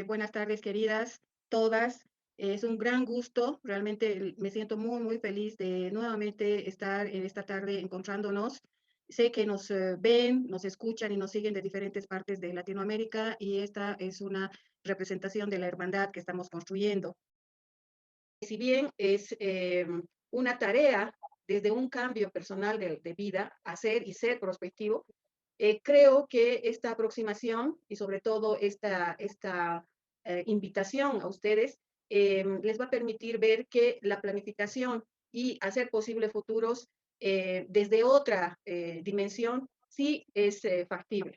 Buenas tardes, queridas todas. Es un gran gusto, realmente me siento muy, muy feliz de nuevamente estar en esta tarde encontrándonos. Sé que nos ven, nos escuchan y nos siguen de diferentes partes de Latinoamérica y esta es una representación de la hermandad que estamos construyendo. Si bien es una tarea desde un cambio personal de vida, hacer y ser prospectivo, creo que esta aproximación y sobre todo esta invitación a ustedes les va a permitir ver que la planificación y hacer posibles futuros desde otra dimensión sí es factible.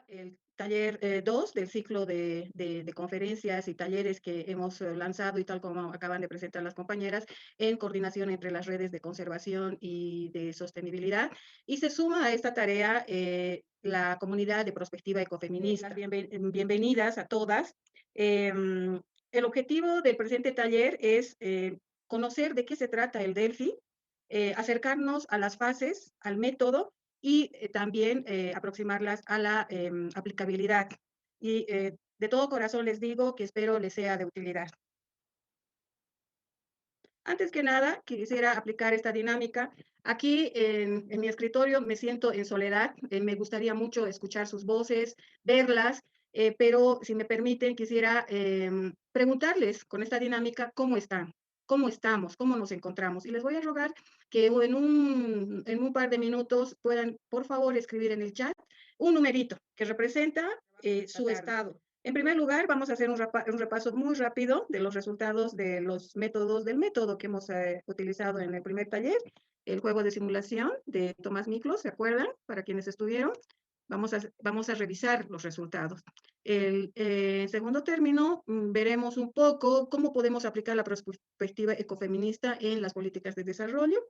El taller 2 del ciclo de conferencias y talleres que hemos lanzado y tal como acaban de presentar las compañeras, en coordinación entre las redes de conservación y de sostenibilidad. Y se suma a esta tarea la comunidad de Prospectiva Ecofeminista. Bienvenidas a todas. El objetivo del presente taller es conocer de qué se trata el Delphi, acercarnos a las fases, al método y también aproximarlas a la aplicabilidad. Y de todo corazón les digo que espero les sea de utilidad. Antes que nada, quisiera aplicar esta dinámica. Aquí en mi escritorio me siento en soledad, me gustaría mucho escuchar sus voces, verlas, pero si me permiten, quisiera preguntarles con esta dinámica cómo están, cómo estamos, cómo nos encontramos. Y les voy a rogar que en un par de minutos puedan, por favor, escribir en el chat un numerito que representa su estado. En primer lugar, vamos a hacer un repaso muy rápido de los resultados de los métodos del método que hemos utilizado en el primer taller, el juego de simulación de Tomás Miklos, ¿se acuerdan? Para quienes estuvieron, vamos a revisar los resultados. En segundo término, veremos un poco cómo podemos aplicar la perspectiva ecofeminista en las políticas de desarrollo.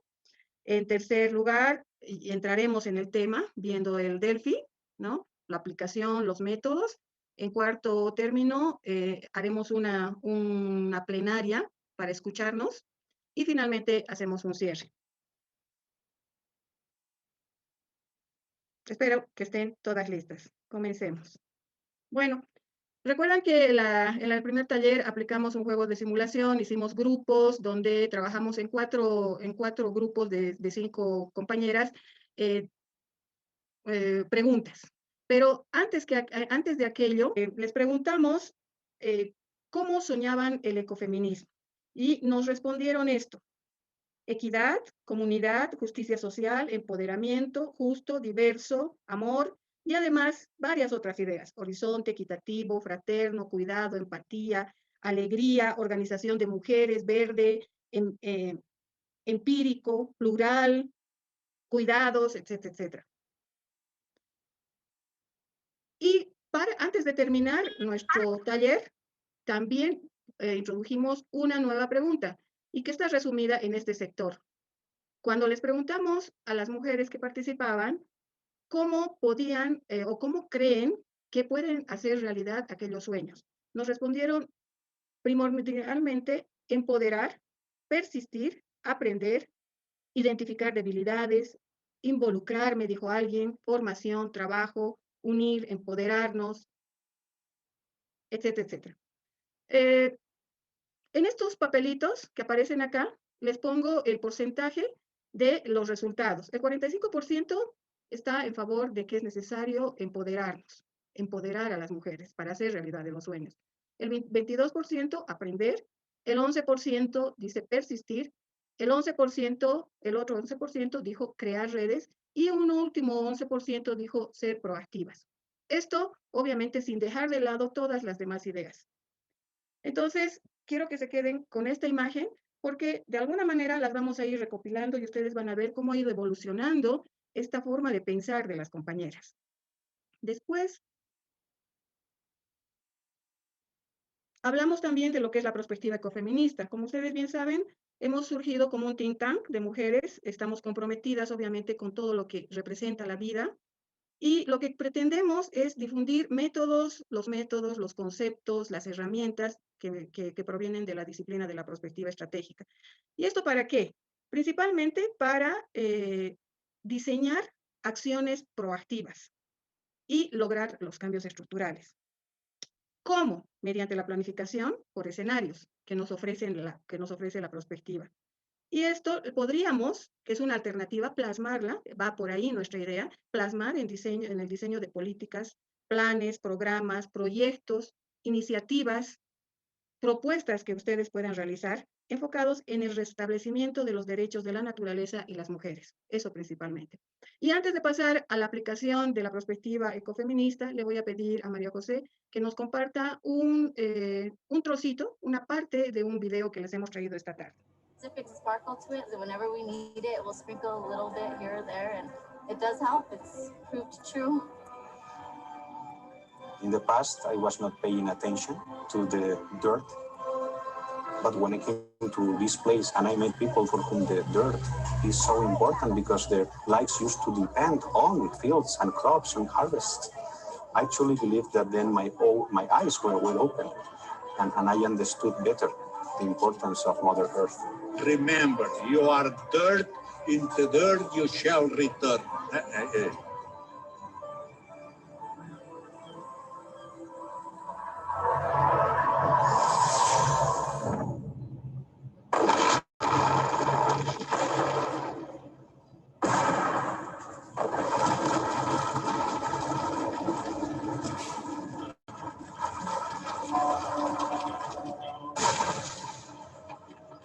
En tercer lugar, entraremos en el tema viendo el Delphi, ¿no? La aplicación, los métodos. En cuarto término, haremos una plenaria para escucharnos y finalmente hacemos un cierre. Espero que estén todas listas. Comencemos. Bueno, recuerdan que en el primer taller aplicamos un juego de simulación, hicimos grupos donde trabajamos en cuatro grupos de 5 compañeras, preguntas. Pero antes de aquello, les preguntamos cómo soñaban el ecofeminismo. Y nos respondieron esto: equidad, comunidad, justicia social, empoderamiento, justo, diverso, amor, y además varias otras ideas: horizonte, equitativo, fraterno, cuidado, empatía, alegría, organización de mujeres, verde, empírico, plural, cuidados, etcétera, etcétera. Y antes de terminar nuestro taller, también introdujimos una nueva pregunta, y que está resumida en este sector. Cuando les preguntamos a las mujeres que participaban cómo podían o cómo creen que pueden hacer realidad aquellos sueños, nos respondieron primordialmente empoderar, persistir, aprender, identificar debilidades, involucrar, me dijo alguien, formación, trabajo, unir, empoderarnos, etcétera, etcétera. Eh, en estos papelitos que aparecen acá, les pongo el porcentaje de los resultados. El 45% está en favor de que es necesario empoderarnos, empoderar a las mujeres para hacer realidad de los sueños. El 22% aprender, el 11% dice persistir, el 11%, el otro 11% dijo crear redes y un último 11% dijo ser proactivas. Esto, obviamente, sin dejar de lado todas las demás ideas. Entonces, quiero que se queden con esta imagen porque de alguna manera las vamos a ir recopilando y ustedes van a ver cómo ha ido evolucionando esta forma de pensar de las compañeras. Después, hablamos también de lo que es la perspectiva ecofeminista. Como ustedes bien saben, hemos surgido como un think tank de mujeres, estamos comprometidas obviamente con todo lo que representa la vida. Y lo que pretendemos es difundir los métodos, los conceptos, las herramientas que provienen de la disciplina de la perspectiva estratégica. ¿Y esto para qué? Principalmente para diseñar acciones proactivas y lograr los cambios estructurales. ¿Cómo? Mediante la planificación por escenarios que nos ofrece la prospectiva. Y esto podríamos, que es una alternativa, plasmarla, va por ahí nuestra idea, plasmar en el diseño de políticas, planes, programas, proyectos, iniciativas, propuestas que ustedes puedan realizar enfocados en el restablecimiento de los derechos de la naturaleza y las mujeres, eso principalmente. Y antes de pasar a la aplicación de la perspectiva ecofeminista, le voy a pedir a María José que nos comparta un trocito, una parte de un video que les hemos traído esta tarde. To fix a sparkle to it, so whenever we need it, we'll sprinkle a little bit here or there, and it does help. It's proved true. In the past, I was not paying attention to the dirt, but when I came to this place and I met people for whom the dirt is so important because their lives used to depend on fields and crops and harvests, I actually believe that then my eyes were open and I understood better the importance of Mother Earth. Remember, you are dirt, into dirt you shall return.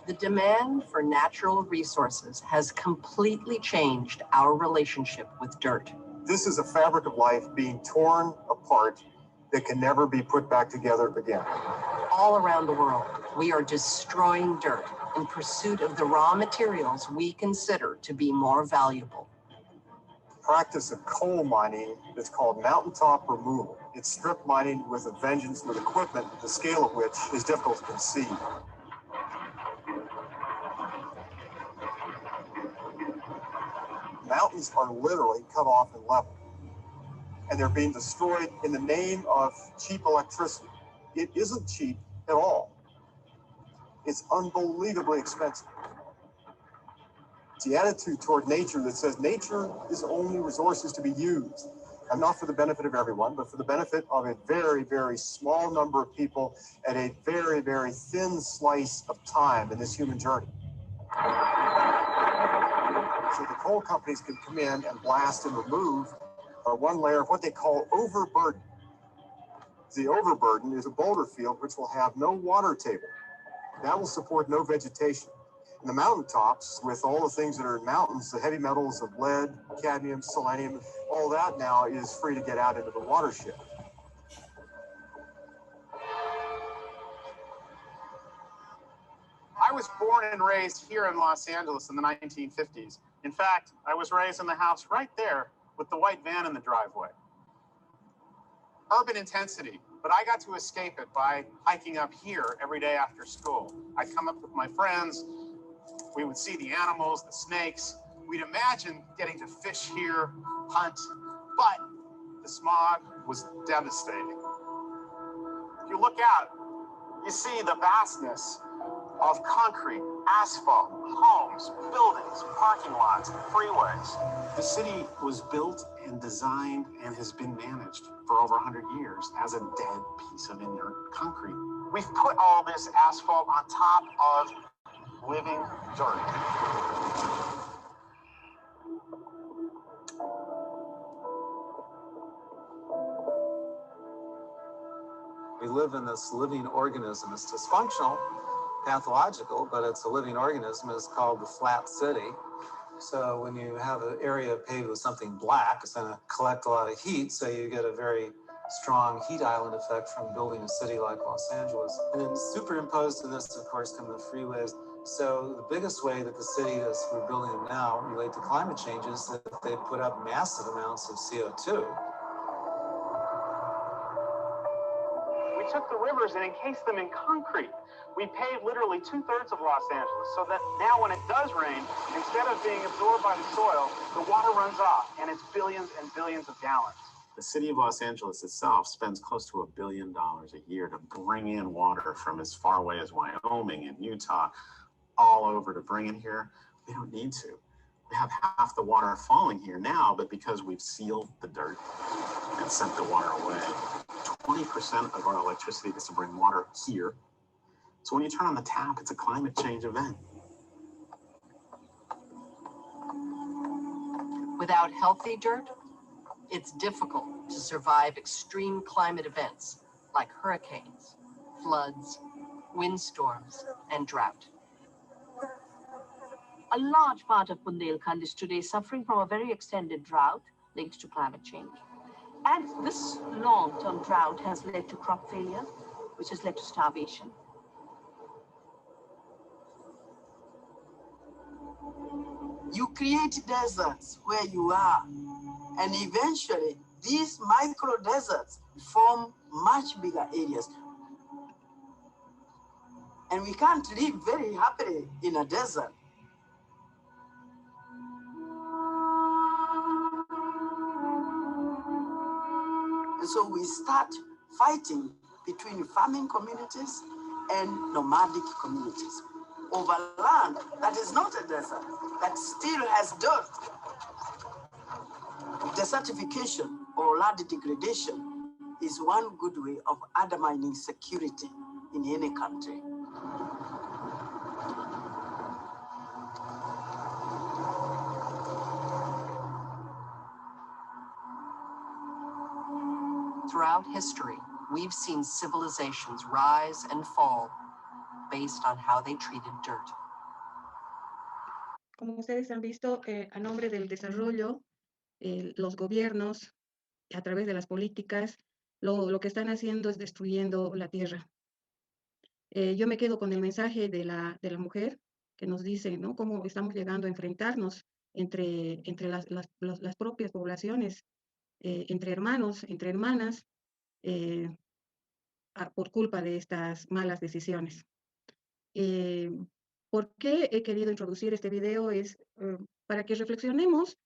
The demand for natural resources has completely changed our relationship with dirt. This is a fabric of life being torn apart that can never be put back together again. All around the world, we are destroying dirt in pursuit of the raw materials we consider to be more valuable. Practice of coal mining that's called mountaintop removal. It's strip mining with a vengeance, with equipment, the scale of which is difficult to conceive. Mountains are literally cut off and leveled, and they're being destroyed in the name of cheap electricity. It isn't cheap at all. It's unbelievably expensive. It's the attitude toward nature that says nature is only resources to be used, and not for the benefit of everyone, but for the benefit of a very, very small number of people at a very, very thin slice of time in this human journey. So the coal companies can come in and blast and remove one layer of what they call overburden. The overburden is a boulder field which will have no water table. That will support no vegetation. And the mountaintops, with all the things that are in mountains, the heavy metals of lead, cadmium, selenium, all that now is free to get out into the watershed. I was born and raised here in Los Angeles in the 1950s. In fact, I was raised in the house right there with the white van in the driveway. Urban intensity, but I got to escape it by hiking up here every day after school. I'd come up with my friends, we would see the animals, the snakes. We'd imagine getting to fish here, hunt, but the smog was devastating. If you look out, you see the vastness of concrete, asphalt, homes, buildings, parking lots, freeways. The city was built and designed and has been managed for over 100 years as a dead piece of inert concrete. We've put all this asphalt on top of living dirt. We live in this living organism. It's dysfunctional, pathological, but it's a living organism. It's called the flat city. So when you have an area paved with something black, it's going to collect a lot of heat, so you get a very strong heat island effect from building a city like Los Angeles. And then superimposed to this, of course, come the freeways. So the biggest way that the city, as we're building them now, relate to climate change is that they put up massive amounts of CO2. We took the rivers and encased them in concrete. We paved literally 2/3 of Los Angeles so that now when it does rain, instead of being absorbed by the soil, the water runs off, and it's billions and billions of gallons. The city of Los Angeles itself spends close to $1 billion a year to bring in water from as far away as Wyoming and Utah, all over to bring in here. We don't need to. We have half the water falling here now, but because we've sealed the dirt and sent the water away, 20% of our electricity is to bring water here. So when you turn on the tap, it's a climate change event. Without healthy dirt, it's difficult to survive extreme climate events like hurricanes, floods, windstorms, and drought. A large part of Bundelkhand is today suffering from a very extended drought linked to climate change. And this long-term drought has led to crop failure, which has led to starvation. You create deserts where you are, and eventually these micro deserts form much bigger areas. And we can't live very happily in a desert. And so we start fighting between farming communities and nomadic communities over land that is not a desert, that still has dirt. Desertification or land degradation is one good way of undermining security in any country. Throughout history, we've seen civilizations rise and fall based on how they treated dirt. Como ustedes han visto, a nombre del desarrollo, los gobiernos, a través de las políticas, lo que están haciendo es destruyendo la tierra. Yo me quedo con el mensaje de la mujer que nos dice, ¿no?, cómo estamos llegando a enfrentarnos entre las propias poblaciones, entre hermanos, entre hermanas, por culpa de estas malas decisiones. ¿Por qué he querido introducir este video? Es para que reflexionemos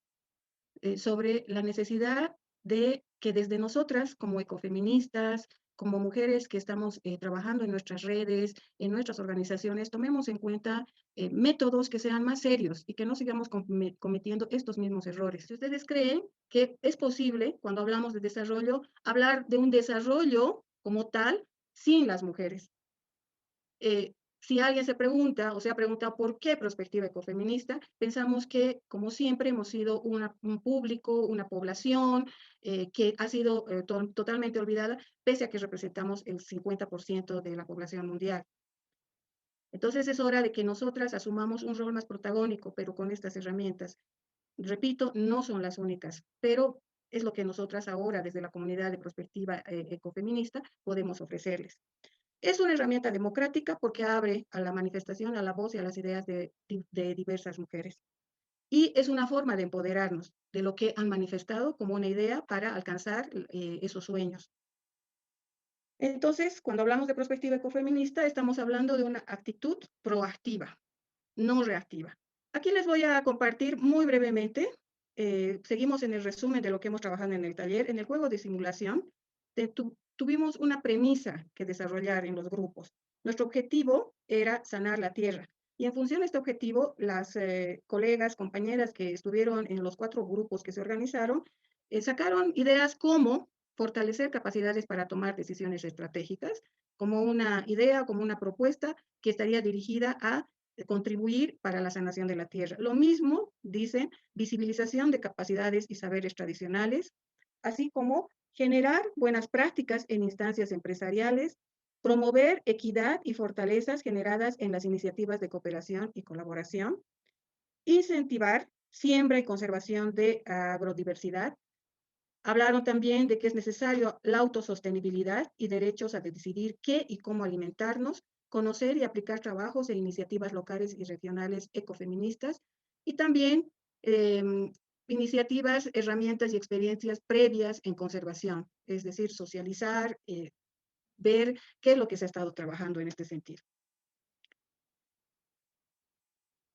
sobre la necesidad de que desde nosotras, como ecofeministas, como mujeres que estamos trabajando en nuestras redes, en nuestras organizaciones, tomemos en cuenta métodos que sean más serios y que no sigamos cometiendo estos mismos errores. Si ustedes creen que es posible, cuando hablamos de desarrollo, hablar de un desarrollo como tal sin las mujeres. Si alguien se pregunta o se ha preguntado por qué perspectiva ecofeminista, pensamos que, como siempre, hemos sido un público, una población que ha sido totalmente olvidada, pese a que representamos el 50% de la población mundial. Entonces es hora de que nosotras asumamos un rol más protagónico, pero con estas herramientas. Repito, no son las únicas, pero es lo que nosotras ahora, desde la comunidad de perspectiva ecofeminista, podemos ofrecerles. Es una herramienta democrática porque abre a la manifestación, a la voz y a las ideas de diversas mujeres. Y es una forma de empoderarnos de lo que han manifestado como una idea para alcanzar esos sueños. Entonces, cuando hablamos de perspectiva ecofeminista, estamos hablando de una actitud proactiva, no reactiva. Aquí les voy a compartir muy brevemente, seguimos en el resumen de lo que hemos trabajado en el taller, en el juego de simulación. Tuvimos una premisa que desarrollar en los grupos. Nuestro objetivo era sanar la tierra. Y en función de este objetivo, las colegas, compañeras que estuvieron en los 4 grupos que se organizaron, sacaron ideas como fortalecer capacidades para tomar decisiones estratégicas, como una idea, como una propuesta que estaría dirigida a contribuir para la sanación de la tierra. Lo mismo, dicen, visibilización de capacidades y saberes tradicionales, así como generar buenas prácticas en instancias empresariales, promover equidad y fortalezas generadas en las iniciativas de cooperación y colaboración, incentivar siembra y conservación de agrodiversidad. Hablaron también de que es necesario la autosostenibilidad y derechos a decidir qué y cómo alimentarnos, conocer y aplicar trabajos e iniciativas locales y regionales ecofeministas, y también iniciativas, herramientas y experiencias previas en conservación, es decir, socializar, ver qué es lo que se ha estado trabajando en este sentido.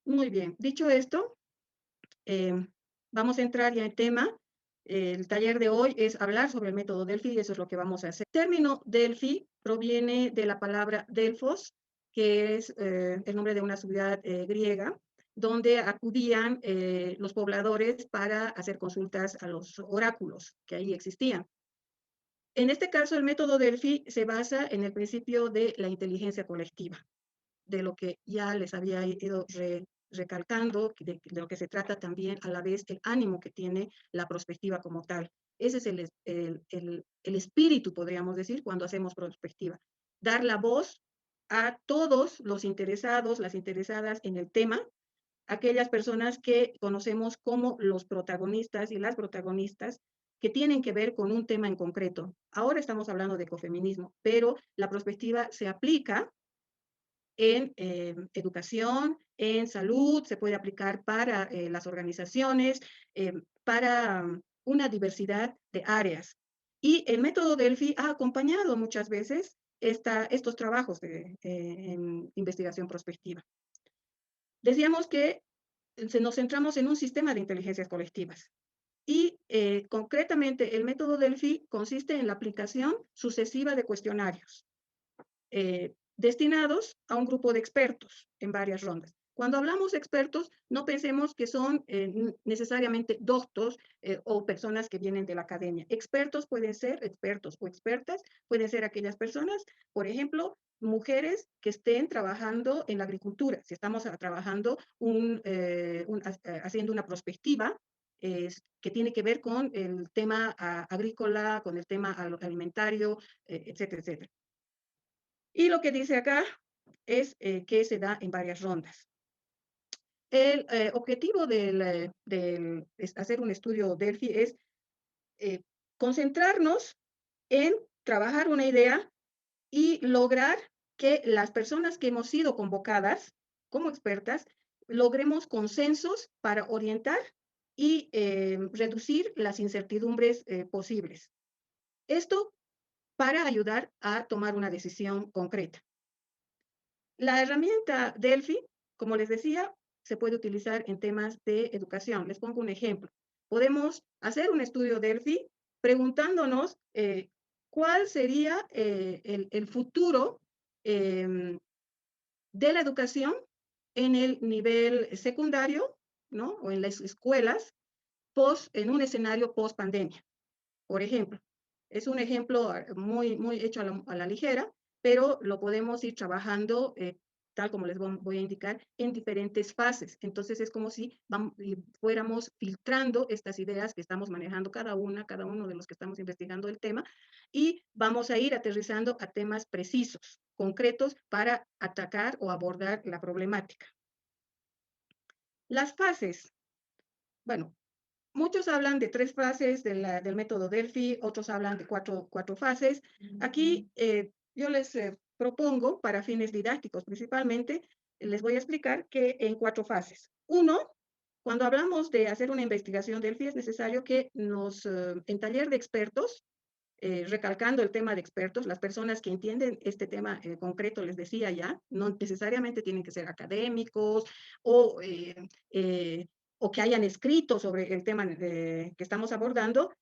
Muy bien, dicho esto, vamos a entrar ya en tema. El taller de hoy es hablar sobre el método Delphi y eso es lo que vamos a hacer. El término Delphi proviene de la palabra Delfos, que es el nombre de una ciudad griega, donde acudían los pobladores para hacer consultas a los oráculos que ahí existían. En este caso, el método Delphi se basa en el principio de la inteligencia colectiva, de lo que ya les había ido recalcando, de lo que se trata también a la vez el ánimo que tiene la prospectiva como tal. Ese es el espíritu, podríamos decir, cuando hacemos prospectiva. Dar la voz a todos los interesados, las interesadas en el tema, aquellas personas que conocemos como los protagonistas y las protagonistas que tienen que ver con un tema en concreto. Ahora estamos hablando de ecofeminismo, pero la prospectiva se aplica en educación, en salud, se puede aplicar para las organizaciones, para una diversidad de áreas. Y el método Delphi ha acompañado muchas veces estos trabajos en investigación prospectiva. Decíamos que nos centramos en un sistema de inteligencias colectivas. Y concretamente, el método Delphi consiste en la aplicación sucesiva de cuestionarios destinados a un grupo de expertos en varias rondas. Cuando hablamos de expertos, no pensemos que son necesariamente doctos o personas que vienen de la academia. Expertos pueden ser expertos o expertas, pueden ser aquellas personas, por ejemplo, mujeres que estén trabajando en la agricultura. Si estamos trabajando haciendo una prospectiva que tiene que ver con el tema agrícola, con el tema alimentario, etcétera, etcétera. Y lo que dice acá es que se da en varias rondas. El objetivo de hacer un estudio Delphi es concentrarnos en trabajar una idea y lograr que las personas que hemos sido convocadas como expertas logremos consensos para orientar y reducir las incertidumbres posibles. Esto para ayudar a tomar una decisión concreta. La herramienta Delphi, como les decía, se puede utilizar en temas de educación. Les pongo un ejemplo. Podemos hacer un estudio Delphi preguntándonos cuál sería el futuro de la educación en el nivel secundario, ¿no? O en las escuelas, en un escenario post pandemia, por ejemplo. Es un ejemplo muy hecho a la ligera, pero lo podemos ir trabajando, tal como les voy a indicar, en diferentes fases. Entonces es como si fuéramos filtrando estas ideas que estamos manejando cada uno de los que estamos investigando el tema, y vamos a ir aterrizando a temas precisos, concretos, para atacar o abordar la problemática. Las fases. Bueno, muchos hablan de 3 fases del método Delphi, otros hablan de cuatro fases. Aquí yo les propongo, para fines didácticos principalmente, les voy a explicar que en 4 fases. 1, cuando hablamos de hacer una investigación Delphi, es necesario que en taller de expertos, recalcando el tema de expertos, las personas que entienden este tema concreto, les decía ya, no necesariamente tienen que ser académicos o que hayan escrito sobre el tema que estamos abordando,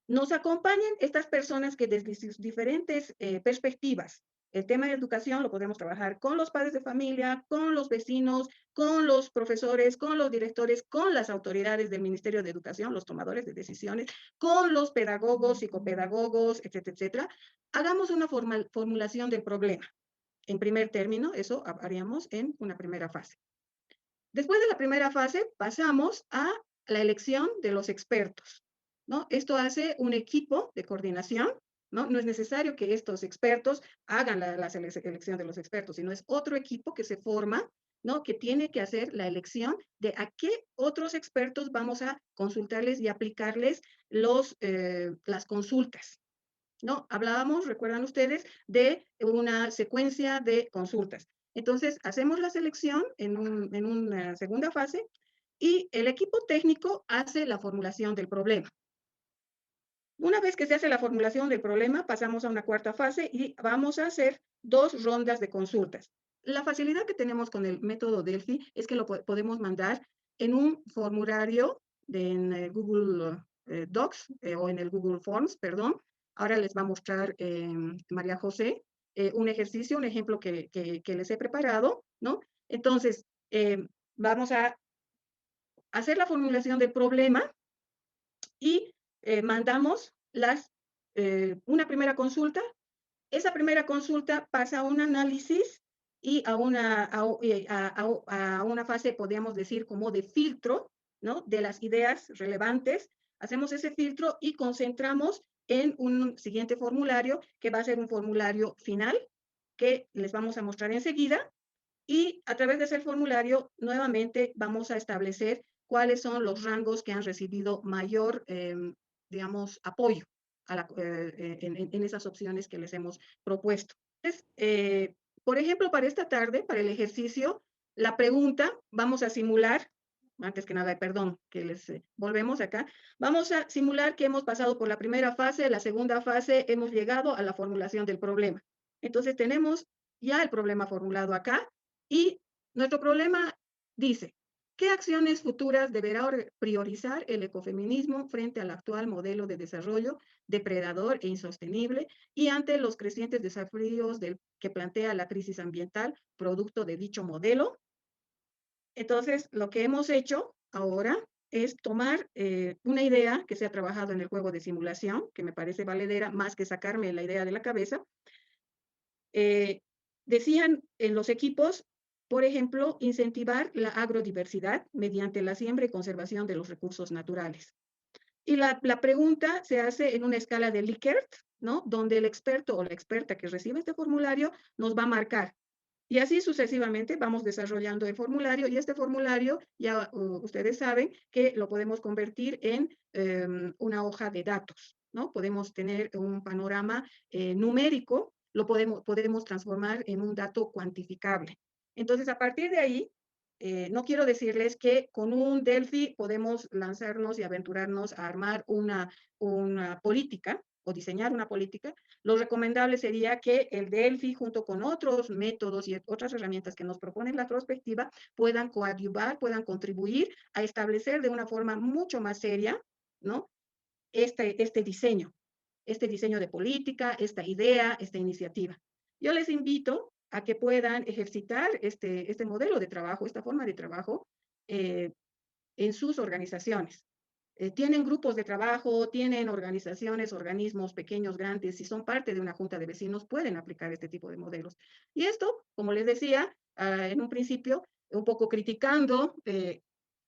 nos acompañen estas personas que desde sus diferentes perspectivas, el tema de educación lo podemos trabajar con los padres de familia, con los vecinos, con los profesores, con los directores, con las autoridades del Ministerio de Educación, los tomadores de decisiones, con los pedagogos, psicopedagogos, etcétera, etcétera. Hagamos una formulación del problema. En primer término, eso haríamos en una primera fase. Después de la primera fase, pasamos a la elección de los expertos, ¿no? Esto hace un equipo de coordinación, ¿no? No es necesario que estos expertos hagan la selección de los expertos, sino es otro equipo que se forma, ¿no? Que tiene que hacer la elección de a qué otros expertos vamos a consultarles y aplicarles las consultas, ¿no? Hablábamos, recuerdan ustedes, de una secuencia de consultas. Entonces, hacemos la selección en una segunda fase y el equipo técnico hace la formulación del problema. Una vez que se hace la formulación del problema, pasamos a una cuarta fase y vamos a hacer 2 rondas de consultas. La facilidad que tenemos con el método Delphi es que lo podemos mandar en un formulario en Google Docs o en el Google Forms, perdón. Ahora les va a mostrar María José un ejercicio, un ejemplo que les he preparado, ¿no? Entonces, vamos a hacer la formulación del problema y mandamos las una primera consulta. Esa primera consulta pasa a un análisis y a una fase, podríamos decir, como de filtro, ¿no? De las ideas relevantes. Hacemos ese filtro y concentramos en un siguiente formulario, que va a ser un formulario final, que les vamos a mostrar enseguida. Y a través de ese formulario, nuevamente, vamos a establecer cuáles son los rangos que han recibido mayor, digamos, apoyo en esas opciones que les hemos propuesto. Entonces, por ejemplo, para esta tarde, para el ejercicio, la pregunta, vamos a simular, antes que nada, perdón, que les volvemos acá, vamos a simular que hemos pasado por la primera fase, la segunda fase, hemos llegado a la formulación del problema. Entonces, tenemos ya el problema formulado acá y nuestro problema dice, ¿qué acciones futuras deberá priorizar el ecofeminismo frente al actual modelo de desarrollo depredador e insostenible y ante los crecientes desafíos que plantea la crisis ambiental producto de dicho modelo? Entonces, lo que hemos hecho ahora es tomar una idea que se ha trabajado en el juego de simulación, que me parece valedera, más que sacarme la idea de la cabeza. Decían en los equipos, por ejemplo, incentivar la agrodiversidad mediante la siembra y conservación de los recursos naturales. Y la pregunta se hace en una escala de Likert, ¿no? Donde el experto o la experta que recibe este formulario nos va a marcar. Y así sucesivamente vamos desarrollando el formulario y este formulario ya ustedes saben que lo podemos convertir en una hoja de datos, ¿no? Podemos tener un panorama numérico, lo podemos transformar en un dato cuantificable. Entonces, a partir de ahí, no quiero decirles que con un Delphi podemos lanzarnos y aventurarnos a armar una política o diseñar una política. Lo recomendable sería que el Delphi, junto con otros métodos y otras herramientas que nos propone la prospectiva, puedan coadyuvar, puedan contribuir a establecer de una forma mucho más seria, ¿no? este diseño de política, esta idea, esta iniciativa. Yo les invito a que puedan ejercitar este modelo de trabajo, esta forma de trabajo en sus organizaciones. Tienen grupos de trabajo, tienen organizaciones, organismos pequeños, grandes, si son parte de una junta de vecinos, pueden aplicar este tipo de modelos. Y esto, como les decía, en un principio, un poco criticando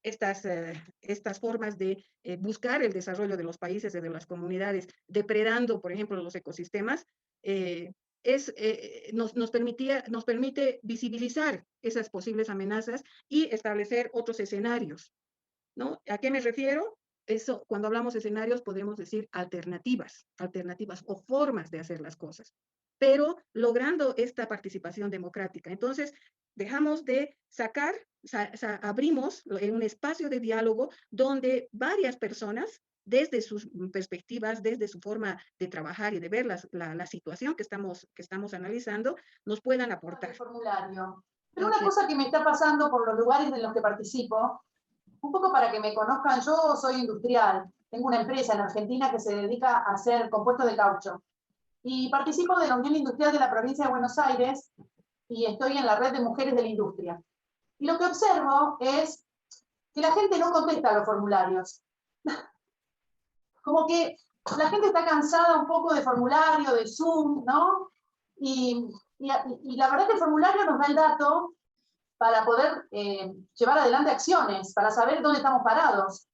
estas formas de buscar el desarrollo de los países y de las comunidades, depredando, por ejemplo, los ecosistemas, nos permite visibilizar esas posibles amenazas y establecer otros escenarios, ¿no? ¿A qué me refiero? Eso, cuando hablamos de escenarios, podemos decir alternativas o formas de hacer las cosas, pero logrando esta participación democrática. Entonces, dejamos de abrimos un espacio de diálogo donde varias personas, desde sus perspectivas, desde su forma de trabajar y de ver la situación que estamos analizando, nos puedan aportar. Formulario. Pero una cosa que me está pasando por los lugares en los que participo, un poco para que me conozcan, yo soy industrial, tengo una empresa en Argentina que se dedica a hacer compuestos de caucho y participo de la Unión Industrial de la provincia de Buenos Aires y estoy en la red de mujeres de la industria. Y lo que observo es que la gente no contesta a los formularios. Como que la gente está cansada un poco de formulario, de Zoom, ¿no? Y la verdad que el formulario nos da el dato para poder llevar adelante acciones, para saber dónde estamos parados.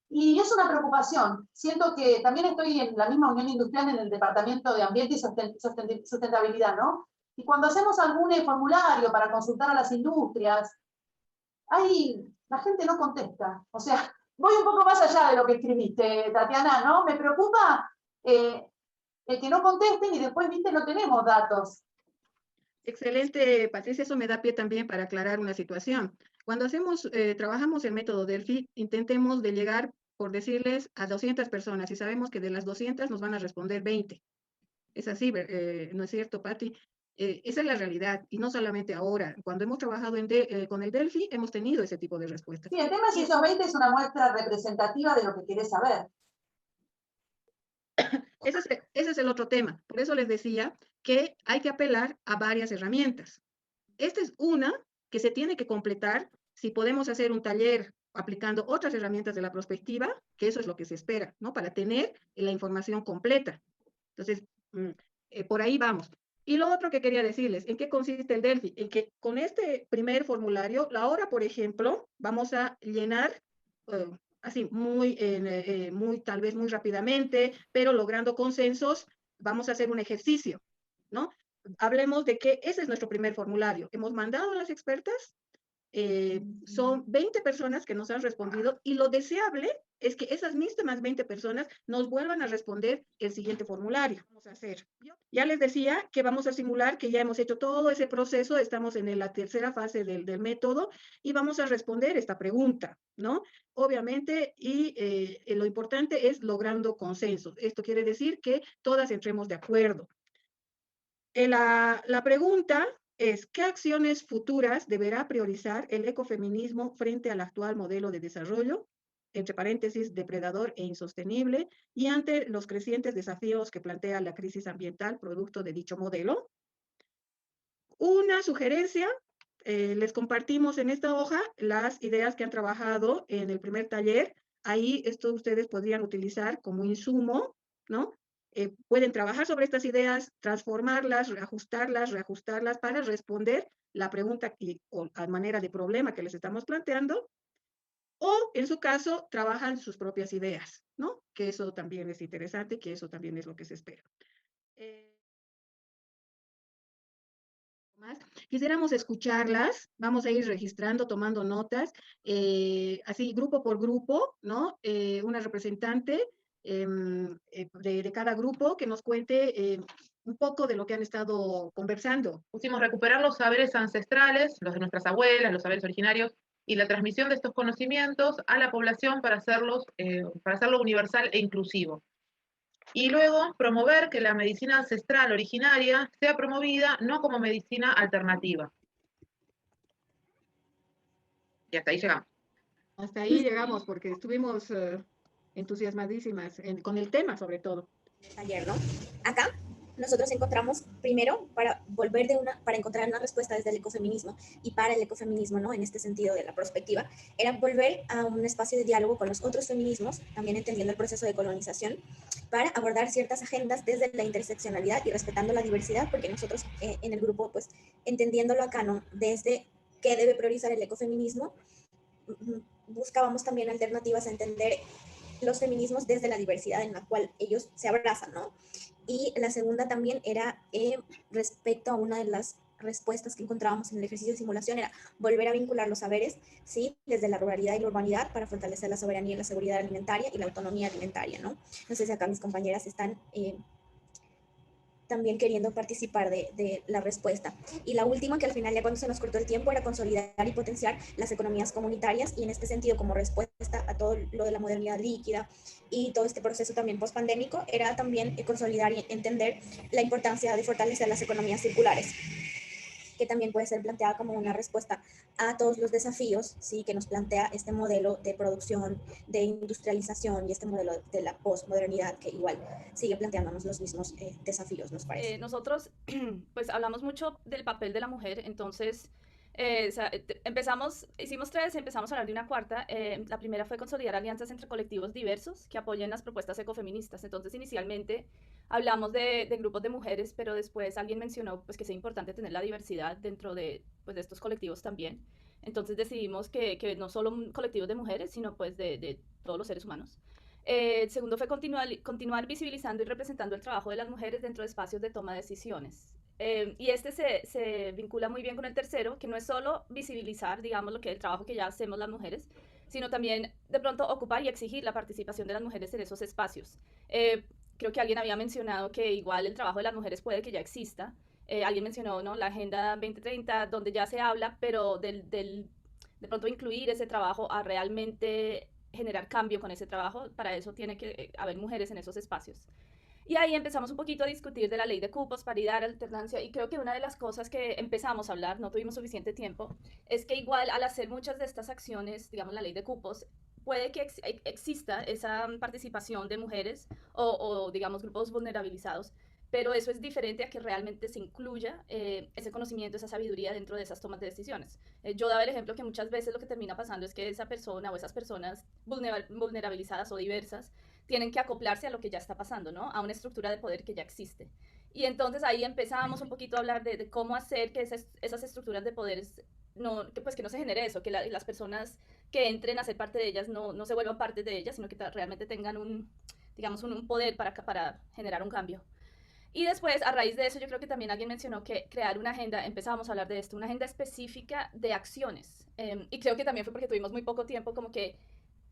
Y es una preocupación. Siento que también estoy en la misma Unión Industrial en el Departamento de Ambiente y Sustentabilidad, ¿no? Y cuando hacemos algún formulario para consultar a las industrias, la gente no contesta. O sea, voy un poco más allá de lo que escribiste, Tatiana, ¿no? Me preocupa el que no contesten y después, viste, no tenemos datos. Excelente, Patricia, eso me da pie también para aclarar una situación. Cuando trabajamos el método Delphi, intentemos de llegar, por decirles, a 200 personas y sabemos que de las 200 nos van a responder 20. Es así, ¿no es cierto, Pati? Esa es la realidad, y no solamente ahora. Cuando hemos trabajado con el Delphi, hemos tenido ese tipo de respuestas. Sí, el tema es si esos 20 es una muestra representativa de lo que querés saber. Ese es el otro tema. Por eso les decía que hay que apelar a varias herramientas. Esta es una que se tiene que completar si podemos hacer un taller aplicando otras herramientas de la prospectiva, que eso es lo que se espera, ¿no? Para tener la información completa. Entonces, por ahí vamos. Y lo otro que quería decirles, ¿en qué consiste el Delphi? En que con este primer formulario, ahora, por ejemplo, vamos a llenar así muy, tal vez muy rápidamente, pero logrando consensos, vamos a hacer un ejercicio, ¿no? Hablemos de que ese es nuestro primer formulario. Hemos mandado a las expertas, son 20 personas que nos han respondido y lo deseable es que esas mismas 20 personas nos vuelvan a responder el siguiente formulario. Vamos a hacer. Ya les decía que vamos a simular que ya hemos hecho todo ese proceso, estamos en la tercera fase del método y vamos a responder esta pregunta, ¿no? Obviamente, y lo importante es logrando consensos. Esto quiere decir que todas entremos de acuerdo. La pregunta es, ¿qué acciones futuras deberá priorizar el ecofeminismo frente al actual modelo de desarrollo, entre paréntesis, depredador e insostenible, y ante los crecientes desafíos que plantea la crisis ambiental producto de dicho modelo? Una sugerencia, les compartimos en esta hoja las ideas que han trabajado en el primer taller. Ahí esto ustedes podrían utilizar como insumo, ¿no? Pueden trabajar sobre estas ideas, transformarlas, reajustarlas para responder la pregunta o a manera de problema que les estamos planteando, o en su caso, trabajan sus propias ideas, ¿no? Que eso también es interesante, que eso también es lo que se espera. Quisiéramos escucharlas, vamos a ir registrando, tomando notas, así grupo por grupo, ¿no? Una representante de cada grupo que nos cuente un poco de lo que han estado conversando. Pusimos recuperar los saberes ancestrales, los de nuestras abuelas, los saberes originarios, y la transmisión de estos conocimientos a la población para hacerlo universal e inclusivo. Y luego promover que la medicina ancestral originaria sea promovida no como medicina alternativa. Y hasta ahí llegamos. Hasta ahí llegamos porque estuvimos entusiasmadísimas con el tema sobre todo. Taller, ¿no? Acá nosotros encontramos primero para encontrar una respuesta desde el ecofeminismo y para el ecofeminismo, ¿no? En este sentido de la perspectiva, era volver a un espacio de diálogo con los otros feminismos, también entendiendo el proceso de colonización, para abordar ciertas agendas desde la interseccionalidad y respetando la diversidad, porque nosotros en el grupo, pues, entendiéndolo acá, ¿no? Desde qué debe priorizar el ecofeminismo, buscábamos también alternativas a entender los feminismos desde la diversidad en la cual ellos se abrazan, ¿no? Y la segunda también era respecto a una de las respuestas que encontrábamos en el ejercicio de simulación, era volver a vincular los saberes, ¿sí? Desde la ruralidad y la urbanidad para fortalecer la soberanía y la seguridad alimentaria y la autonomía alimentaria, ¿no? No sé si acá mis compañeras están también queriendo participar de la respuesta. Y la última, que al final ya cuando se nos cortó el tiempo, era consolidar y potenciar las economías comunitarias, y en este sentido, como respuesta a todo lo de la modernidad líquida y todo este proceso también post-pandémico, era también consolidar y entender la importancia de fortalecer las economías circulares, que también puede ser planteada como una respuesta a todos los desafíos, ¿sí? Que nos plantea este modelo de producción, de industrialización y este modelo de la postmodernidad, que igual sigue planteándonos los mismos desafíos, nos parece. Nosotros pues hablamos mucho del papel de la mujer, entonces hicimos tres, empezamos a hablar de una cuarta. La primera fue consolidar alianzas entre colectivos diversos que apoyen las propuestas ecofeministas. Entonces inicialmente hablamos de grupos de mujeres, pero después alguien mencionó pues que es importante tener la diversidad dentro de estos colectivos también. Entonces decidimos que no solo colectivos de mujeres, sino pues de todos los seres humanos. El segundo fue continuar visibilizando y representando el trabajo de las mujeres dentro de espacios de toma de decisiones. Y este se vincula muy bien con el tercero, que no es solo visibilizar, digamos, el trabajo que ya hacemos las mujeres, sino también de pronto ocupar y exigir la participación de las mujeres en esos espacios. Creo que alguien había mencionado que igual el trabajo de las mujeres puede que ya exista. Alguien mencionó, ¿no?, la Agenda 2030, donde ya se habla, pero de pronto incluir ese trabajo a realmente generar cambio con ese trabajo, para eso tiene que haber mujeres en esos espacios. Y ahí empezamos un poquito a discutir de la ley de cupos, paridad, alternancia, y creo que una de las cosas que empezamos a hablar, no tuvimos suficiente tiempo, es que igual al hacer muchas de estas acciones, digamos la ley de cupos, puede que exista esa participación de mujeres o digamos grupos vulnerabilizados, pero eso es diferente a que realmente se incluya ese conocimiento, esa sabiduría dentro de esas tomas de decisiones. Yo daba el ejemplo que muchas veces lo que termina pasando es que esa persona o esas personas vulnerabilizadas o diversas tienen que acoplarse a lo que ya está pasando, ¿no? A una estructura de poder que ya existe. Y entonces ahí empezábamos un poquito a hablar de cómo hacer que esas estructuras de poderes, no, que, pues que no se genere eso, que las personas que entren a ser parte de ellas no se vuelvan parte de ellas, sino que realmente tengan digamos, un poder para generar un cambio. Y después, a raíz de eso, yo creo que también alguien mencionó que crear una agenda, empezábamos a hablar de esto, una agenda específica de acciones. Y creo que también fue porque tuvimos muy poco tiempo, como que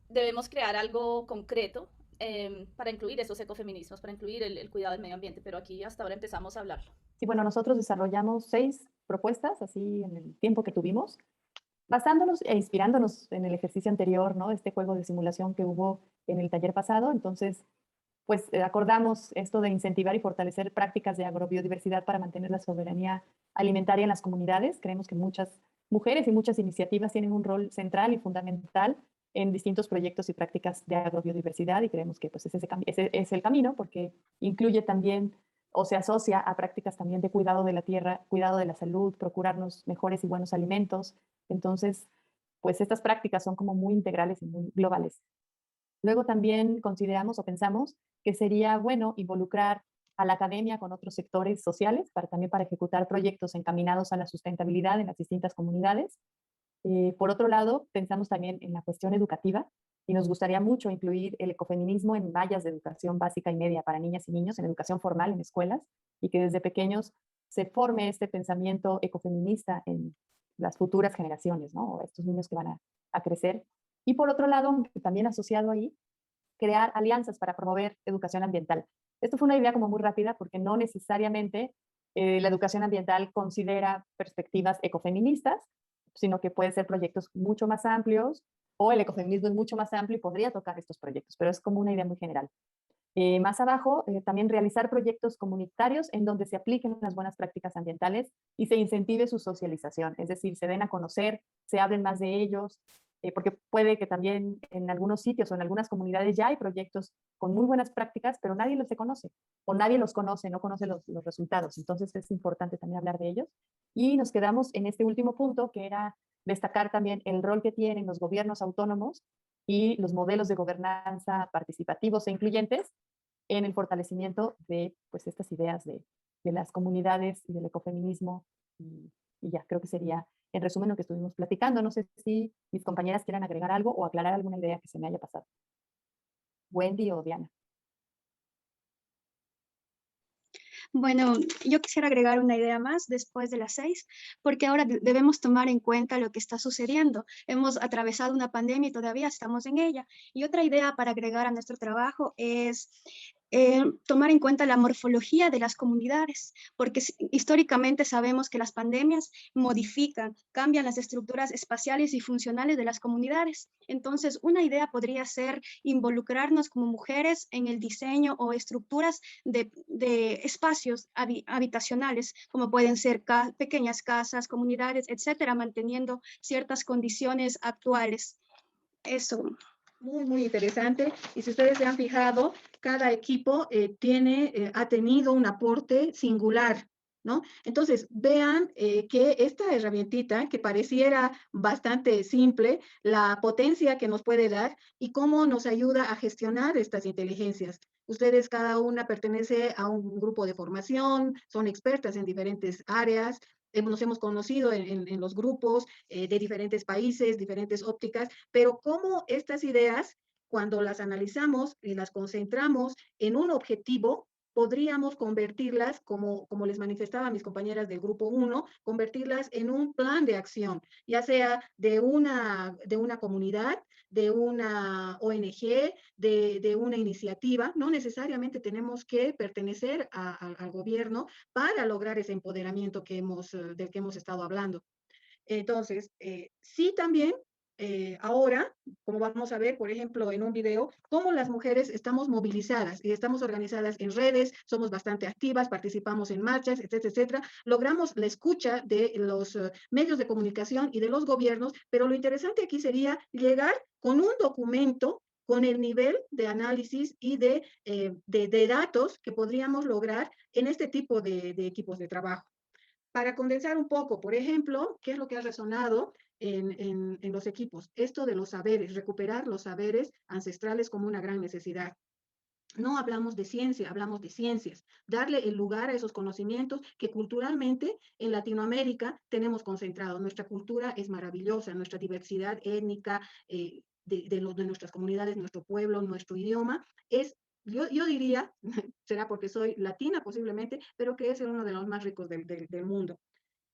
debemos crear algo concreto para incluir esos ecofeminismos, para incluir el cuidado del medio ambiente, pero aquí hasta ahora empezamos a hablarlo. Sí, bueno, nosotros desarrollamos 6 propuestas, así en el tiempo que tuvimos, basándonos e inspirándonos en el ejercicio anterior, ¿no? Este juego de simulación que hubo en el taller pasado. Entonces, pues acordamos esto de incentivar y fortalecer prácticas de agrobiodiversidad para mantener la soberanía alimentaria en las comunidades. Creemos que muchas mujeres y muchas iniciativas tienen un rol central y fundamental en distintos proyectos y prácticas de agrobiodiversidad, y creemos que pues, ese es el camino, porque incluye también o se asocia a prácticas también de cuidado de la tierra, cuidado de la salud, procurarnos mejores y buenos alimentos. Entonces, pues estas prácticas son como muy integrales y muy globales. Luego también consideramos o pensamos que sería bueno involucrar a la academia con otros sectores sociales también para ejecutar proyectos encaminados a la sustentabilidad en las distintas comunidades. Por otro lado, pensamos también en la cuestión educativa y nos gustaría mucho incluir el ecofeminismo en mallas de educación básica y media para niñas y niños, en educación formal, en escuelas, y que desde pequeños se forme este pensamiento ecofeminista en las futuras generaciones, ¿no? O estos niños que van a crecer. Y por otro lado, también asociado ahí, crear alianzas para promover educación ambiental. Esto fue una idea como muy rápida porque no necesariamente la educación ambiental considera perspectivas ecofeministas, sino que pueden ser proyectos mucho más amplios, o el ecofeminismo es mucho más amplio y podría tocar estos proyectos, pero es como una idea muy general. Más abajo, también realizar proyectos comunitarios en donde se apliquen las buenas prácticas ambientales y se incentive su socialización, es decir, se den a conocer, se hablen más de ellos, porque puede que también en algunos sitios o en algunas comunidades ya hay proyectos con muy buenas prácticas, pero nadie los conoce, o nadie los conoce, no conoce los resultados. Entonces es importante también hablar de ellos. Y nos quedamos en este último punto, que era destacar también el rol que tienen los gobiernos autónomos y los modelos de gobernanza participativos e incluyentes en el fortalecimiento de pues, estas ideas de las comunidades y del ecofeminismo. Y ya, creo que sería, en resumen, lo que estuvimos platicando. No sé si mis compañeras quieran agregar algo o aclarar alguna idea que se me haya pasado. Wendy o Diana. Bueno, yo quisiera agregar una idea más después de las 6, porque ahora debemos tomar en cuenta lo que está sucediendo. Hemos atravesado una pandemia y todavía estamos en ella. Y otra idea para agregar a nuestro trabajo es tomar en cuenta la morfología de las comunidades, porque históricamente sabemos que las pandemias modifican, cambian las estructuras espaciales y funcionales de las comunidades. Entonces, una idea podría ser involucrarnos como mujeres en el diseño o estructuras de espacios habitacionales, como pueden ser pequeñas casas, comunidades, etcétera, manteniendo ciertas condiciones actuales. Eso. Muy, muy interesante. Y si ustedes se han fijado, cada equipo ha tenido un aporte singular, ¿no? Entonces, vean que esta herramientita, que pareciera bastante simple, la potencia que nos puede dar y cómo nos ayuda a gestionar estas inteligencias. Ustedes cada una pertenece a un grupo de formación, son expertas en diferentes áreas, nos hemos conocido en los grupos de diferentes países, diferentes ópticas, pero cómo estas ideas, cuando las analizamos y las concentramos en un objetivo, podríamos convertirlas, como les manifestaba mis compañeras del grupo 1, convertirlas en un plan de acción, ya sea de una comunidad, de una ONG, de una iniciativa. No necesariamente tenemos que pertenecer al gobierno para lograr ese empoderamiento del que hemos estado hablando. Entonces, sí también, ahora, como vamos a ver, por ejemplo, en un video, cómo las mujeres estamos movilizadas y estamos organizadas en redes, somos bastante activas, participamos en marchas, etcétera, etcétera. Logramos la escucha de los medios de comunicación y de los gobiernos, pero lo interesante aquí sería llegar con un documento con el nivel de análisis y de datos que podríamos lograr en este tipo de equipos de trabajo. Para condensar un poco, por ejemplo, ¿qué es lo que ha resonado en los equipos? Esto de los saberes, recuperar los saberes ancestrales como una gran necesidad. No hablamos de ciencia, hablamos de ciencias. Darle el lugar a esos conocimientos que culturalmente en Latinoamérica tenemos concentrados. Nuestra cultura es maravillosa, nuestra diversidad étnica, de nuestras comunidades, nuestro pueblo, nuestro idioma, es, yo diría, será porque soy latina posiblemente, pero que es uno de los más ricos del mundo.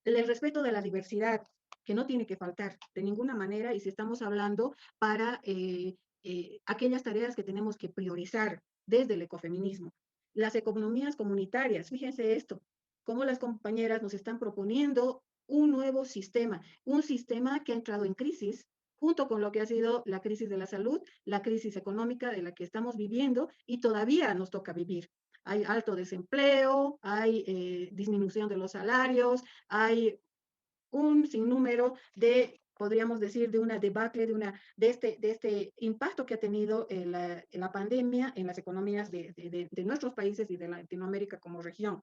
El respeto de la diversidad, que no tiene que faltar de ninguna manera, y si estamos hablando para aquellas tareas que tenemos que priorizar desde el ecofeminismo. Las economías comunitarias, fíjense esto, cómo las compañeras nos están proponiendo un nuevo sistema, un sistema que ha entrado en crisis, junto con lo que ha sido la crisis de la salud, la crisis económica de la que estamos viviendo y todavía nos toca vivir. Hay alto desempleo, hay disminución de los salarios, hay un sinnúmero de, podríamos decir, de una debacle, de este impacto que ha tenido la pandemia en las economías de nuestros países y de Latinoamérica como región,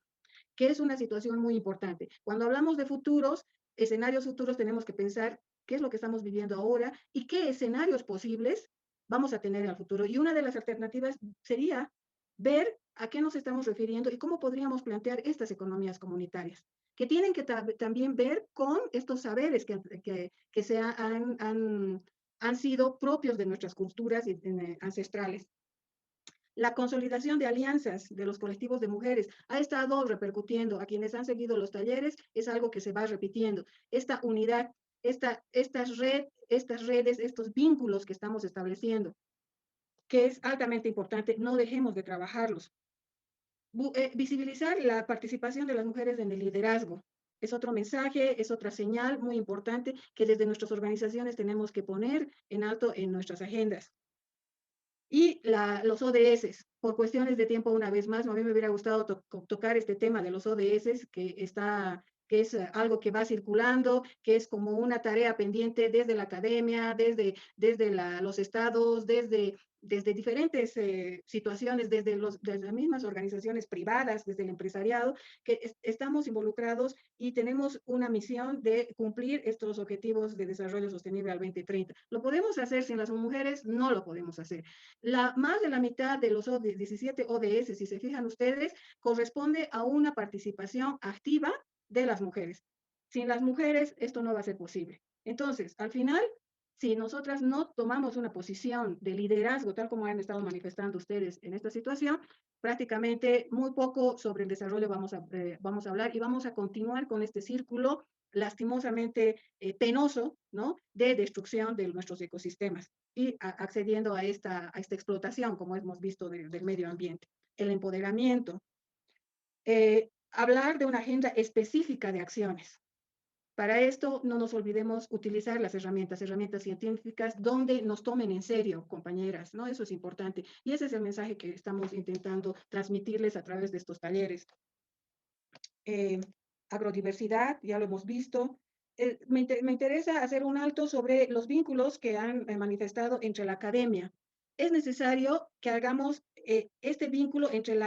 que es una situación muy importante. Cuando hablamos de futuros, escenarios futuros, tenemos que pensar qué es lo que estamos viviendo ahora y qué escenarios posibles vamos a tener en el futuro. Y una de las alternativas sería ver a qué nos estamos refiriendo y cómo podríamos plantear estas economías comunitarias, que tienen que también ver con estos saberes que han sido propios de nuestras culturas ancestrales. La consolidación de alianzas de los colectivos de mujeres ha estado repercutiendo a quienes han seguido los talleres, es algo que se va repitiendo. Esta unidad, estas redes, estos vínculos que estamos estableciendo, que es altamente importante, no dejemos de trabajarlos. Visibilizar la participación de las mujeres en el liderazgo. Es otro mensaje, es otra señal muy importante que desde nuestras organizaciones tenemos que poner en alto en nuestras agendas. Y los ODS, por cuestiones de tiempo una vez más, a mí me hubiera gustado tocar este tema de los ODS, que es algo que va circulando, que es como una tarea pendiente desde la academia, desde los estados, desde diferentes situaciones, desde las mismas organizaciones privadas, desde el empresariado, que estamos involucrados y tenemos una misión de cumplir estos objetivos de desarrollo sostenible al 2030. ¿Lo podemos hacer sin las mujeres? No lo podemos hacer. Más de la mitad de los 17 ODS, si se fijan ustedes, corresponde a una participación activa de las mujeres. Sin las mujeres esto no va a ser posible. Entonces, al final, si nosotras no tomamos una posición de liderazgo, tal como han estado manifestando ustedes en esta situación, prácticamente muy poco sobre el desarrollo vamos a hablar y vamos a continuar con este círculo lastimosamente penoso, ¿no?, de destrucción de nuestros ecosistemas y accediendo a esta explotación, como hemos visto, del medio ambiente. El empoderamiento. Hablar de una agenda específica de acciones. Para esto, no nos olvidemos utilizar las herramientas científicas donde nos tomen en serio, compañeras, ¿no? Eso es importante. Y ese es el mensaje que estamos intentando transmitirles a través de estos talleres. Agrodiversidad, ya lo hemos visto. Me interesa hacer un alto sobre los vínculos que han manifestado entre la academia. Es necesario que hagamos este vínculo entre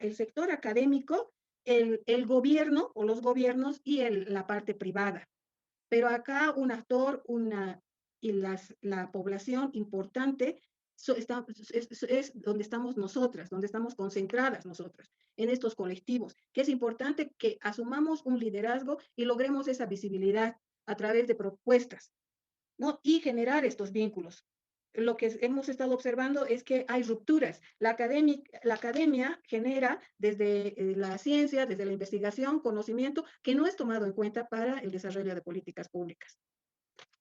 el sector académico, el gobierno o los gobiernos y la parte privada. Pero acá un actor y la población importante es donde estamos nosotras, donde estamos concentradas nosotras, en estos colectivos, que es importante que asumamos un liderazgo y logremos esa visibilidad a través de propuestas, ¿no? Y generar estos vínculos. Lo que hemos estado observando es que hay rupturas. La academia genera desde la ciencia, desde la investigación, conocimiento que no es tomado en cuenta para el desarrollo de políticas públicas.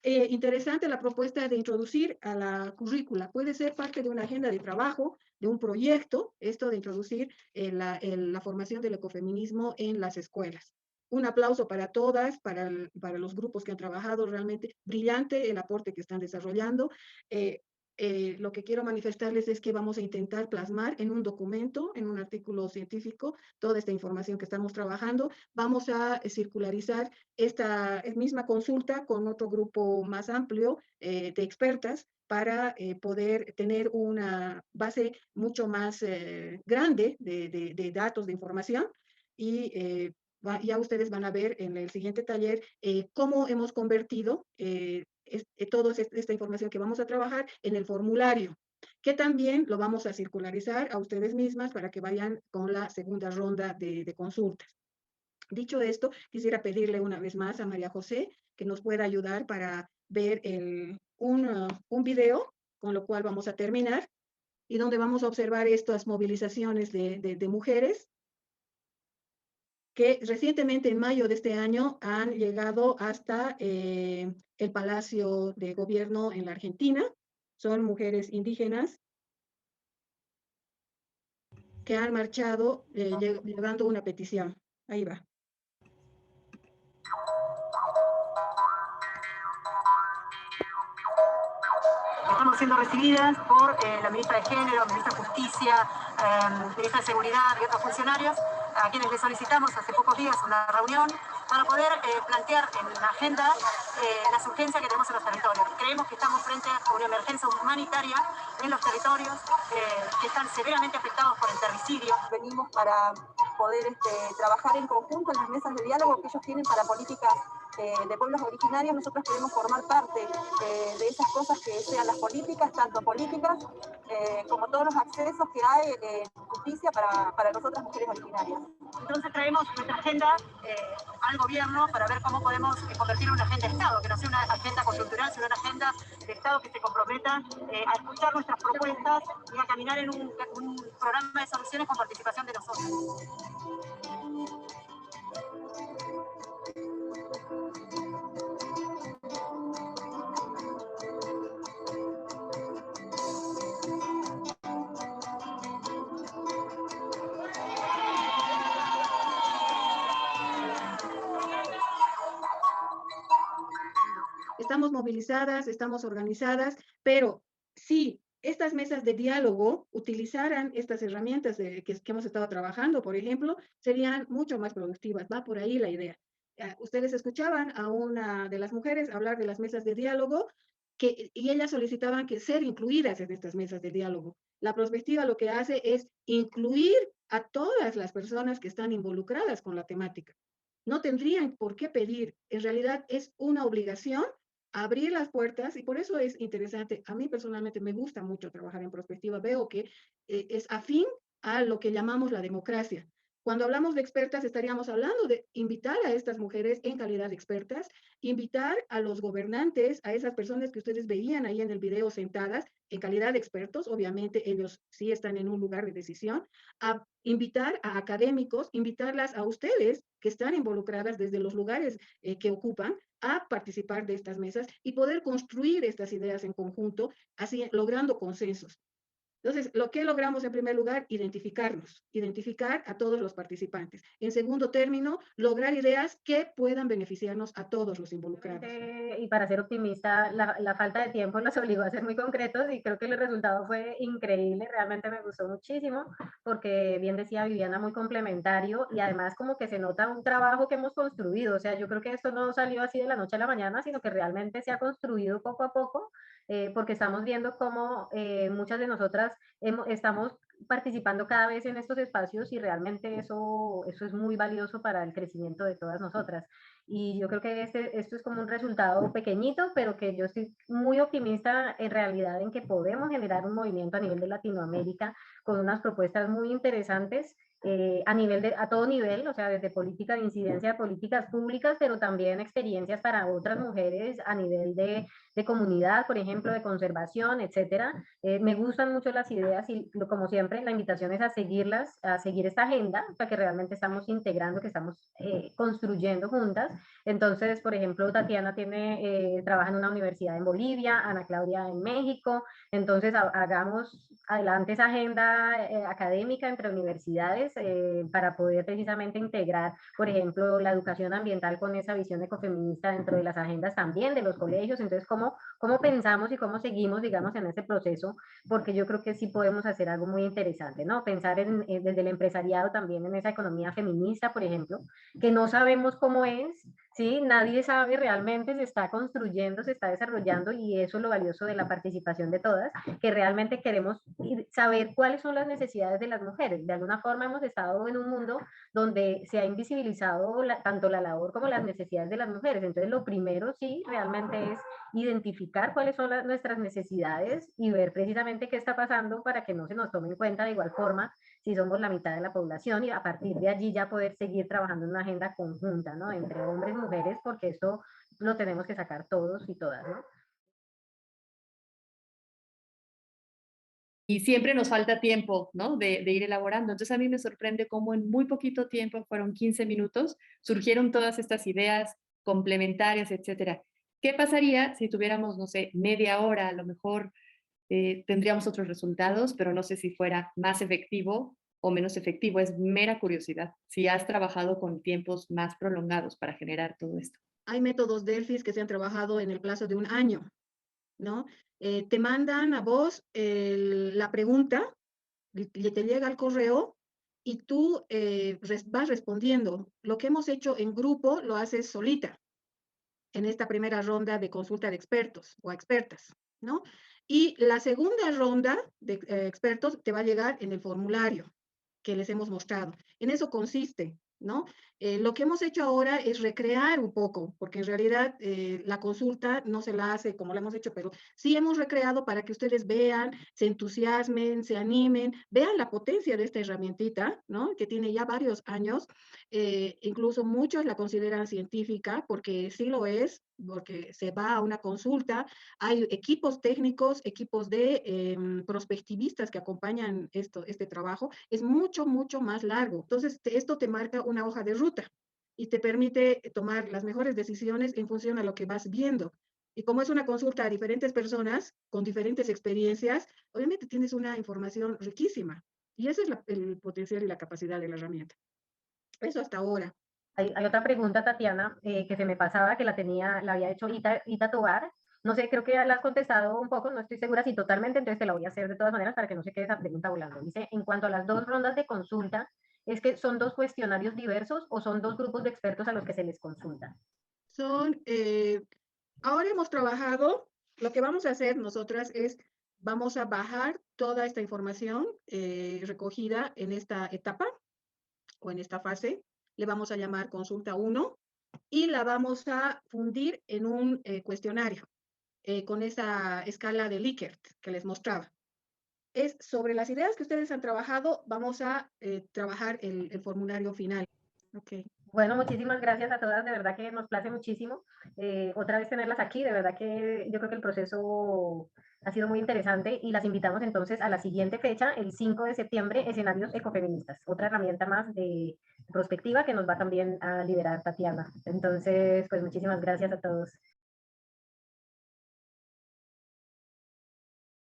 Interesante la propuesta de introducir a la currícula. Puede ser parte de una agenda de trabajo, de un proyecto, esto de introducir la formación del ecofeminismo en las escuelas. Un aplauso para todas, para los grupos que han trabajado, realmente brillante el aporte que están desarrollando. Lo que quiero manifestarles es que vamos a intentar plasmar en un documento, en un artículo científico, toda esta información que estamos trabajando. Vamos a circularizar esta misma consulta con otro grupo más amplio de expertas para poder tener una base mucho más grande de datos, de información y ya ustedes van a ver en el siguiente taller cómo hemos convertido toda esta información que vamos a trabajar en el formulario que también lo vamos a circularizar a ustedes mismas para que vayan con la segunda ronda de consultas. Dicho esto, quisiera pedirle una vez más a María José que nos pueda ayudar para ver un video, con lo cual vamos a terminar, y donde vamos a observar estas movilizaciones de mujeres que recientemente en mayo de este año han llegado hasta el Palacio de Gobierno en la Argentina. Son mujeres indígenas que han marchado llevando una petición. Ahí va. Estamos siendo recibidas por la ministra de Género, ministra de Justicia, ministra de Seguridad y otros funcionarios, a quienes les solicitamos hace pocos días una reunión para poder plantear en la agenda las urgencias que tenemos en los territorios. Creemos que estamos frente a una emergencia humanitaria en los territorios que están severamente afectados por el terricidio. Venimos para poder trabajar en conjunto en las mesas de diálogo que ellos tienen para políticas de pueblos originarios. Nosotros queremos formar parte de esas cosas que sean las políticas, tanto políticas como todos los accesos que hay en justicia para nosotras mujeres originarias. Entonces traemos nuestra agenda al gobierno para ver cómo podemos convertirla en una agenda de Estado, que no sea una agenda coyuntural, sino una agenda de Estado que se comprometa a escuchar nuestras propuestas y a caminar en un programa de soluciones con participación de nosotros. Estamos movilizadas, estamos organizadas, pero si estas mesas de diálogo utilizaran estas herramientas que hemos estado trabajando, por ejemplo, serían mucho más productivas. Va por ahí la idea. Ustedes escuchaban a una de las mujeres hablar de las mesas de diálogo y ellas solicitaban que ser incluidas en estas mesas de diálogo. La perspectiva lo que hace es incluir a todas las personas que están involucradas con la temática. No tendrían por qué pedir. En realidad es una obligación abrir las puertas, y por eso es interesante. A mí personalmente me gusta mucho trabajar en perspectiva. Veo que es afín a lo que llamamos la democracia. Cuando hablamos de expertas, estaríamos hablando de invitar a estas mujeres en calidad de expertas, invitar a los gobernantes, a esas personas que ustedes veían ahí en el video sentadas, en calidad de expertos. Obviamente ellos sí están en un lugar de decisión, a invitar a académicos, invitarlas a ustedes que están involucradas desde los lugares que ocupan, a participar de estas mesas y poder construir estas ideas en conjunto, así logrando consensos. Entonces, lo que logramos en primer lugar, identificar a todos los participantes. En segundo término, lograr ideas que puedan beneficiarnos a todos los involucrados. Y para ser optimista, la falta de tiempo nos obligó a ser muy concretos y creo que el resultado fue increíble, realmente me gustó muchísimo, porque bien decía Viviana, muy complementario y además como que se nota un trabajo que hemos construido. O sea, yo creo que esto no salió así de la noche a la mañana, sino que realmente se ha construido poco a poco, porque estamos viendo cómo muchas de nosotras estamos participando cada vez en estos espacios y realmente eso es muy valioso para el crecimiento de todas nosotras. Y yo creo que esto es como un resultado pequeño, pero que yo estoy muy optimista en realidad en que podemos generar un movimiento a nivel de Latinoamérica con unas propuestas muy interesantes a todo nivel, o sea, desde política de incidencia de políticas públicas, pero también experiencias para otras mujeres a nivel de comunidad, por ejemplo, de conservación, etcétera. Me gustan mucho las ideas y como siempre la invitación es a seguirlas, a seguir esta agenda, para que realmente estamos integrando, que estamos construyendo juntas. Entonces, por ejemplo, Tatiana trabaja en una universidad en Bolivia, Ana Claudia en México, entonces hagamos adelante esa agenda académica entre universidades para poder precisamente integrar, por ejemplo, la educación ambiental con esa visión ecofeminista dentro de las agendas también de los colegios. Entonces, ¿cómo pensamos y cómo seguimos, digamos, en ese proceso? Porque yo creo que sí podemos hacer algo muy interesante, ¿no? Pensar desde el empresariado también en esa economía feminista, por ejemplo, que no sabemos cómo es, ¿sí? Nadie sabe realmente, se está construyendo, se está desarrollando y eso es lo valioso de la participación de todas, que realmente queremos saber cuáles son las necesidades de las mujeres. De alguna forma hemos estado en un mundo donde se ha invisibilizado tanto la labor como las necesidades de las mujeres. Entonces, lo primero sí, realmente es identificar cuáles son nuestras necesidades y ver precisamente qué está pasando para que no se nos tome en cuenta de igual forma si somos la mitad de la población y a partir de allí ya poder seguir trabajando en una agenda conjunta, ¿no? Entre hombres y mujeres, porque esto lo tenemos que sacar todos y todas, ¿no? Y siempre nos falta tiempo, ¿no? De ir elaborando. Entonces a mí me sorprende cómo en muy poquito tiempo, fueron 15 minutos, surgieron todas estas ideas complementarias, etcétera. ¿Qué pasaría si tuviéramos, no sé, media hora? A lo mejor tendríamos otros resultados, pero no sé si fuera más efectivo o menos efectivo. Es mera curiosidad. Si has trabajado con tiempos más prolongados para generar todo esto. Hay métodos Delfis que se han trabajado en el plazo de un año, ¿no? Te mandan a vos la pregunta, te llega al correo y tú vas respondiendo. Lo que hemos hecho en grupo lo haces solita en esta primera ronda de consulta de expertos o expertas, ¿no? Y la segunda ronda de expertos te va a llegar en el formulario que les hemos mostrado. En eso consiste, ¿no? Lo que hemos hecho ahora es recrear un poco, porque en realidad la consulta no se la hace como la hemos hecho, pero sí hemos recreado para que ustedes vean, se entusiasmen, se animen, vean la potencia de esta herramientita, ¿no? Que tiene ya varios años. Incluso muchos la consideran científica, porque sí lo es, porque se va a una consulta, hay equipos técnicos, equipos de prospectivistas que acompañan este trabajo, es mucho, mucho más largo. Entonces, esto te marca una hoja de ruta y te permite tomar las mejores decisiones en función a lo que vas viendo. Y como es una consulta a diferentes personas con diferentes experiencias, obviamente tienes una información riquísima. Y ese es el potencial y la capacidad de la herramienta. Eso hasta ahora. Hay otra pregunta, Tatiana, que se me pasaba, que la había hecho Ita Tobar. No sé, creo que ya la has contestado un poco, no estoy segura si totalmente, entonces te la voy a hacer de todas maneras para que no se quede esa pregunta volando. Dice, en cuanto a las dos rondas de consulta, ¿es que son dos cuestionarios diversos o son dos grupos de expertos a los que se les consulta? Ahora hemos trabajado, lo que vamos a hacer nosotras es, vamos a bajar toda esta información recogida en esta etapa o en esta fase, le vamos a llamar consulta 1 y la vamos a fundir en un cuestionario con esa escala de Likert que les mostraba. Es sobre las ideas que ustedes han trabajado, vamos a trabajar el formulario final. Okay. Bueno, muchísimas gracias a todas, de verdad que nos place muchísimo otra vez tenerlas aquí, de verdad que yo creo que el proceso ha sido muy interesante y las invitamos entonces a la siguiente fecha, el 5 de septiembre, escenarios ecofeministas, otra herramienta más de prospectiva que nos va también a liderar Tatiana. Entonces, pues muchísimas gracias a todos.